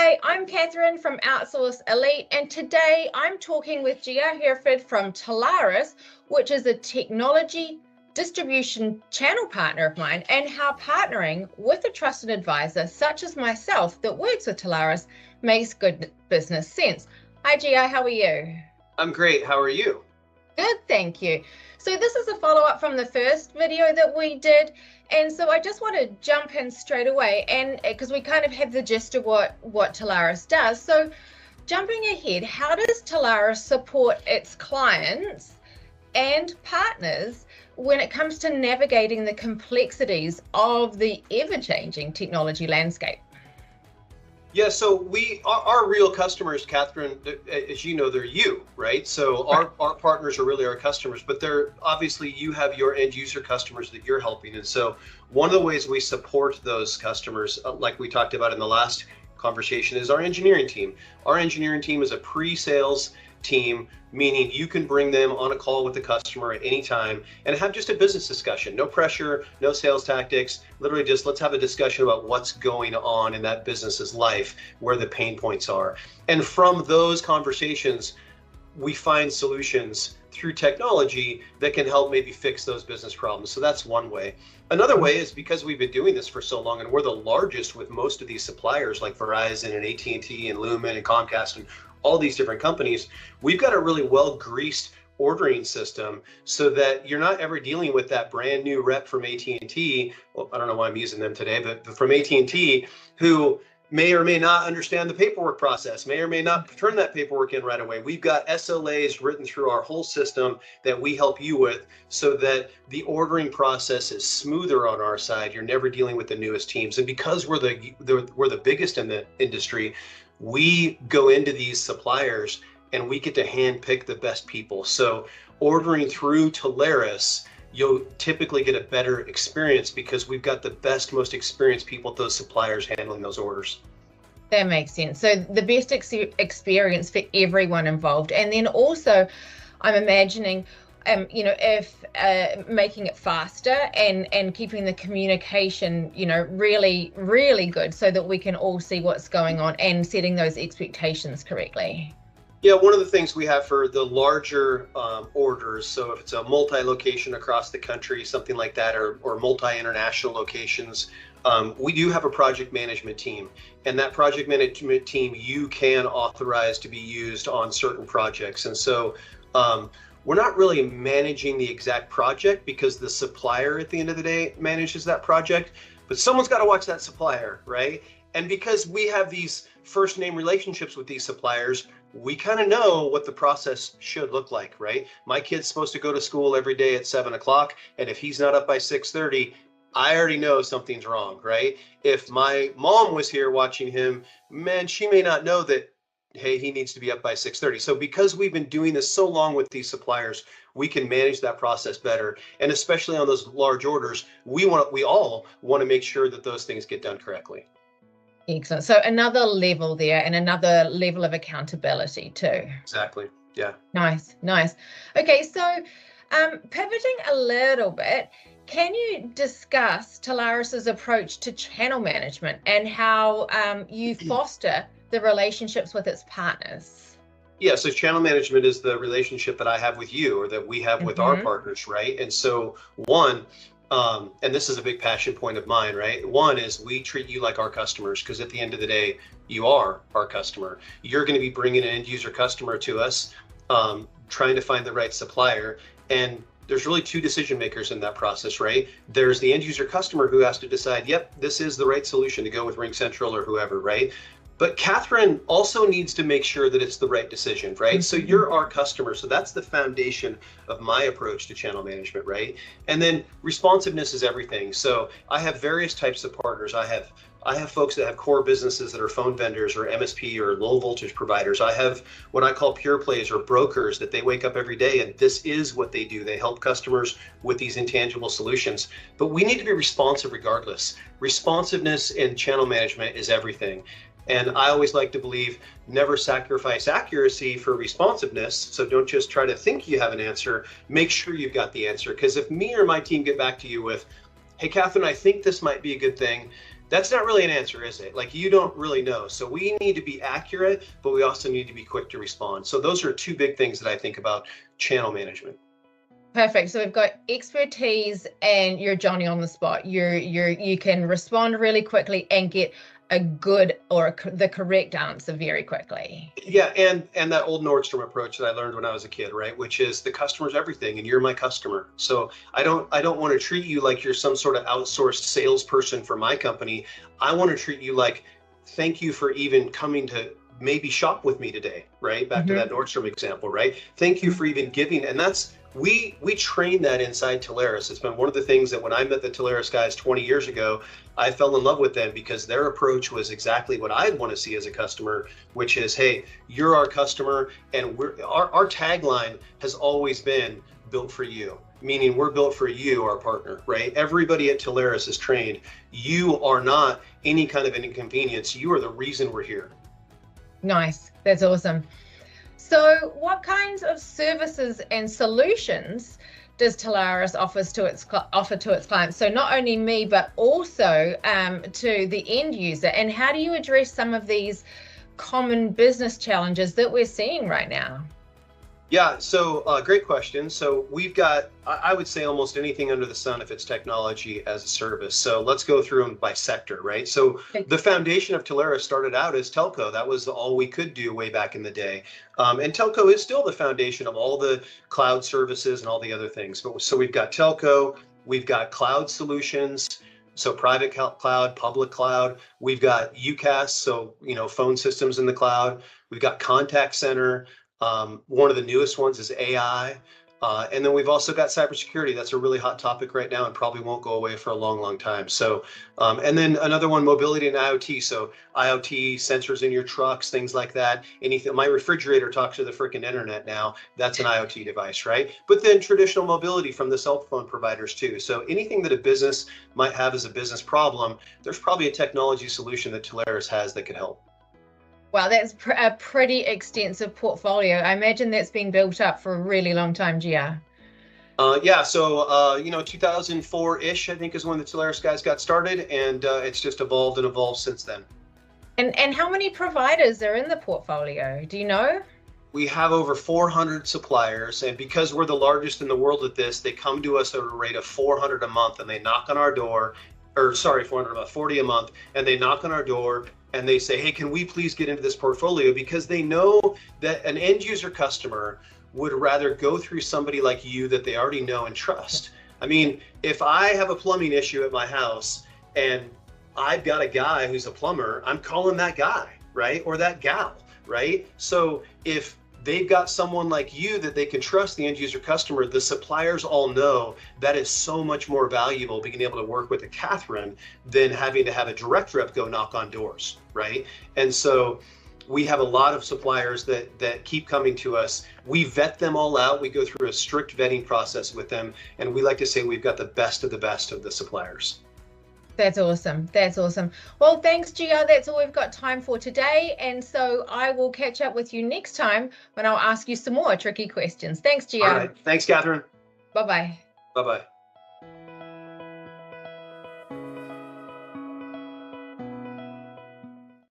Hi, I'm Catherine from Outsource Elite, and today I'm talking with GR Heryford from Telarus, which is a technology distribution channel partner of mine, and how partnering with a trusted advisor such as myself that works with Telarus makes good business sense. Hi GR, how are you? I'm great. How are you? Good, thank you. So this is a follow-up from the first video that we did, and so I just want to jump in straight away, and because we kind of have the gist of what Telarus does. So jumping ahead, how does Telarus support its clients and partners when it comes to navigating the complexities of the ever-changing technology landscape? Yeah, so our real customers, Catherine, as you know, they're you, right? So our partners are really our customers, but they're obviously you have your end user customers that you're helping. And so one of the ways we support those customers, like we talked about in the last conversation, is our engineering team. Our engineering team is a pre-sales team, meaning you can bring them on a call with the customer at any time and have just a business discussion. No pressure, no sales tactics, literally just let's have a discussion about what's going on in that business's life, where the pain points are. And from those conversations, we find solutions through technology that can help maybe fix those business problems. So that's one way. Another way is because we've been doing this for so long and we're the largest with most of these suppliers like Verizon and AT&T and Lumen and Comcast and all these different companies, we've got a really well-greased ordering system so that you're not ever dealing with that brand new rep from AT&T. Well, I don't know why I'm using them today, but from AT&T who may or may not understand the paperwork process, may or may not turn that paperwork in right away. We've got SLAs written through our whole system that we help you with so that the ordering process is smoother on our side. You're never dealing with the newest teams. And because we're the biggest in the industry, we go into these suppliers and we get to hand pick the best people. So ordering through Telarus, you'll typically get a better experience because we've got the best, most experienced people at those suppliers handling those orders. That makes sense. So the best experience for everyone involved. And then also, I'm imagining, if making it faster and keeping the communication, really, really good so that we can all see what's going on and setting those expectations correctly. Yeah, one of the things we have for the larger orders, so if it's a multi-location across the country, something like that, or multi-international locations, we do have a project management team. And that project management team you can authorize to be used on certain projects. And so we're not really managing the exact project because the supplier at the end of the day manages that project, but someone's got to watch that supplier, right? And because we have these first name relationships with these suppliers, we kind of know what the process should look like, right? My kid's supposed to go to school every day at 7 o'clock, and if he's not up by 6:30, I already know something's wrong, right? If my mom was here watching him, man, she may not know that, hey, he needs to be up by 6:30. So because we've been doing this so long with these suppliers, we can manage that process better. And especially on those large orders, we all want to make sure that those things get done correctly. Excellent. So another level there and another level of accountability too. Exactly. Yeah. Nice. Okay, so pivoting a little bit, can you discuss Telarus's approach to channel management and how you foster the relationships with its partners? Yeah, so channel management is the relationship that I have with you or that we have with our partners, right? And so and this is a big passion point of mine, right? One is we treat you like our customers because at the end of the day, you are our customer. You're going to be bringing an end user customer to us, trying to find the right supplier. And there's really two decision makers in that process, right? There's the end user customer who has to decide, yep, this is the right solution to go with RingCentral or whoever, right? But Catherine also needs to make sure that it's the right decision, right? So you're our customer. So that's the foundation of my approach to channel management, right? And then responsiveness is everything. So I have various types of partners. I have folks that have core businesses that are phone vendors or MSP or low voltage providers. I have what I call pure plays or brokers that they wake up every day and this is what they do. They help customers with these intangible solutions. But we need to be responsive regardless. Responsiveness in channel management is everything. And I always like to believe never sacrifice accuracy for responsiveness. So don't just try to think you have an answer, make sure you've got the answer. Because if me or my team get back to you with, hey, Catherine, I think this might be a good thing. That's not really an answer, is it? Like, you don't really know. So we need to be accurate, but we also need to be quick to respond. So those are two big things that I think about channel management. Perfect. So we've got expertise and you're Johnny on the spot. You can respond really quickly and get a good or the correct answer very quickly. Yeah, and that old Nordstrom approach that I learned when I was a kid, right? Which is the customer's everything and you're my customer. So I don't want to treat you like you're some sort of outsourced salesperson for my company. I want to treat you like, thank you for even coming to maybe shop with me today, right? Back to that Nordstrom example, right? Thank you for even giving, and that's we train that inside Telarus. It's been one of the things that when I met the Telarus guys 20 years ago, I fell in love with them because their approach was exactly what I'd want to see as a customer, which is, hey, you're our customer, and our tagline has always been built for you, meaning we're built for you, our partner, right? Everybody at Telarus is trained. You are not any kind of an inconvenience. You are the reason we're here. Nice. That's awesome. So what kinds of services and solutions does Telarus offer to its clients? So not only me, but also to the end user. And how do you address some of these common business challenges that we're seeing right now? Yeah, so great question. So we've got, I would say, almost anything under the sun if it's technology as a service. So let's go through them by sector, right? So the foundation of Telarus started out as telco. That was all we could do way back in the day. And telco is still the foundation of all the cloud services and all the other things. So we've got telco, we've got cloud solutions, so private cloud, public cloud. We've got UCaaS, so phone systems in the cloud. We've got contact center. One of the newest ones is AI. And then we've also got cybersecurity. That's a really hot topic right now and probably won't go away for a long, long time. So, and then another one, mobility and IoT. So IoT, sensors in your trucks, things like that. Anything, my refrigerator talks to the freaking internet now. That's an IoT device, right? But then traditional mobility from the cell phone providers too. So anything that a business might have as a business problem, there's probably a technology solution that Telarus has that could help. Wow, that's a pretty extensive portfolio. I imagine that's been built up for a really long time, GR. Yeah, so 2004-ish, I think, is when the Telarus guys got started, and it's just evolved and evolved since then. And how many providers are in the portfolio? Do you know? We have over 400 suppliers, and because we're the largest in the world at this, they come to us at a rate of 400 a month, and they knock on our door, or sorry, 400 a month, 40 a month, and they knock on our door. And they say, hey, can we please get into this portfolio? Because they know that an end user customer would rather go through somebody like you that they already know and trust. I mean, if I have a plumbing issue at my house and I've got a guy who's a plumber, I'm calling that guy, right? Or that gal, right? So if they've got someone like you that they can trust, the end user customer, the suppliers all know that is so much more valuable being able to work with a Catherine than having to have a direct rep go knock on doors, right? And so we have a lot of suppliers that keep coming to us. We vet them all out. We go through a strict vetting process with them. And we like to say we've got the best of the suppliers. That's awesome. That's awesome. Well, thanks, GR. That's all we've got time for today. And so I will catch up with you next time when I'll ask you some more tricky questions. Thanks, GR. All right. Thanks, Catherine. Bye-bye. Bye-bye.